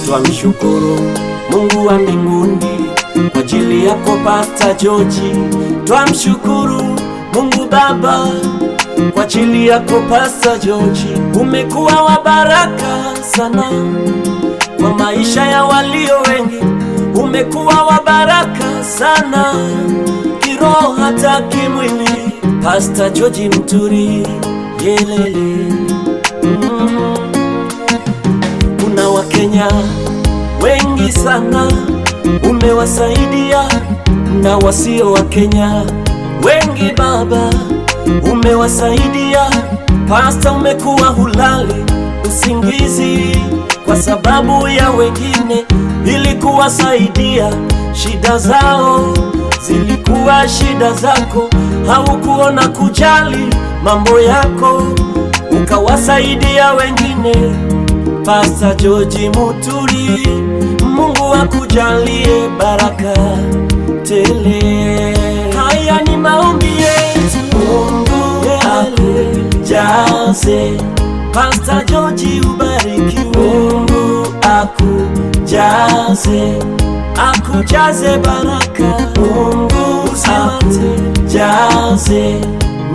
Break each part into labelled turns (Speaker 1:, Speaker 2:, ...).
Speaker 1: Twamshukuru Mungu wa mbinguni kwa ajili yako Pastor George. Twamshukuru Mungu Baba kwa ajili yako Pastor George. Umekuwa wa baraka sana kwa maisha ya walio wengi. Umekuwa wa baraka sana kiroho hata kimwili. Pastor George Muturi yelele. Kuna Wakenya wengi sana umewasaidia, na wasio wa Kenya wengi Baba umewasaidia. Pastor, umekuwa hulali usingizi kwa sababu ya wengine, ili kuwasaidia. Shida zao zilikuwa shida zako, haukuona kujali mambo yako, ukawasaidia wengine. Pastor George Muturi, Mungu akujalie baraka tele. Haya ni maombi yetu, Mungu akujaze. Pastor George ubarikiwe, Mungu akujaze, akujaze baraka, Mungu akujaze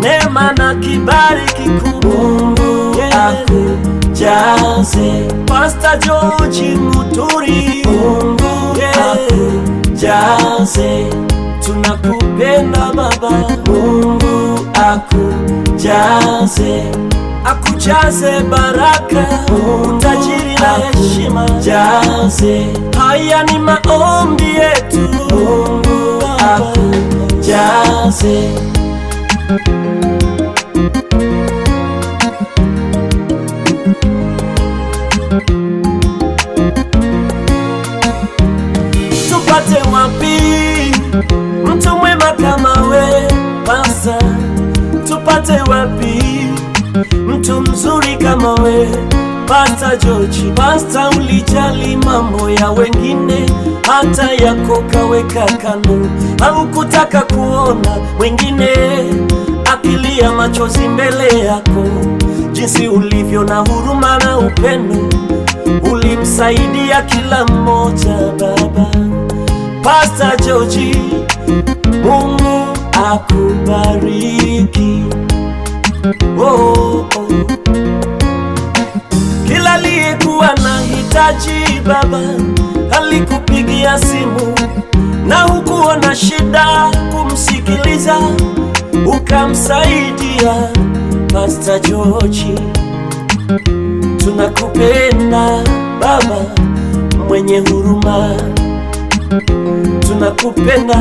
Speaker 1: neema na kibali kikuu, Mungu akujaze. Pastor George Muturi, Mungu akujaze, tunakupenda Baba, Mungu akujaze, akujaze baraka, utajiri na heshima jaze. Haya ni maombi yetu, Mungu akujaze. Tupate wapi mtu mwema kama we Pastor? Tupate wapi mtu mzuri kama we Pastor George? Pastor, ulijali mambo ya wengine, hata yako kaweka kando. Haukutaka kuona wengine akilia machozi mbele yako. Jinsi ulivyo na huruma na upendo, ulimsaidia kila mmoja Baba. Pastor George, Mungu akubariki. Oh, oh. Kila aliyekuwa na hitaji Baba alikupigia simu, na hukuona shida kumsikiliza, ukamsaidia. Pastor George, tunakupenda Baba mwenye huruma, tunakupenda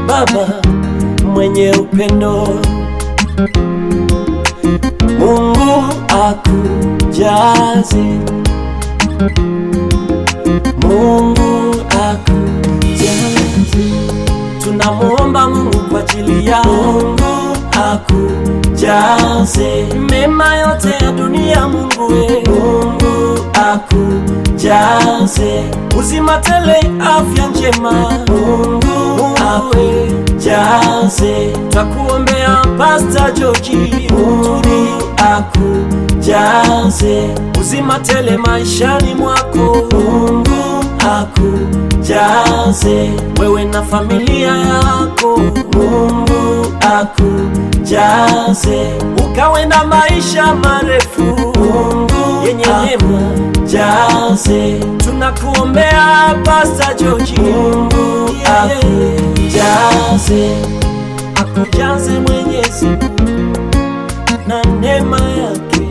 Speaker 1: Baba mwenye upendo. Mungu akujaze, Mungu akujaze. Tunamuomba Mungu kwa ajili ya Mungu akujaze mema yote ya dunia. Mungu we, Mungu akujaze uzima tele, afya njema. Mungu akujaze. Twakuombea Pastor George Muturi akujaze uzima tele maishani mwako. Mungu akujaze wewe na familia yako. Mungu akujaze ukawe na maisha marefu, Mungu yenye neema jaze. Tunakuombea Pastor George, Mungu akujaze, akujaze Mwenyezi Mungu na neema yake.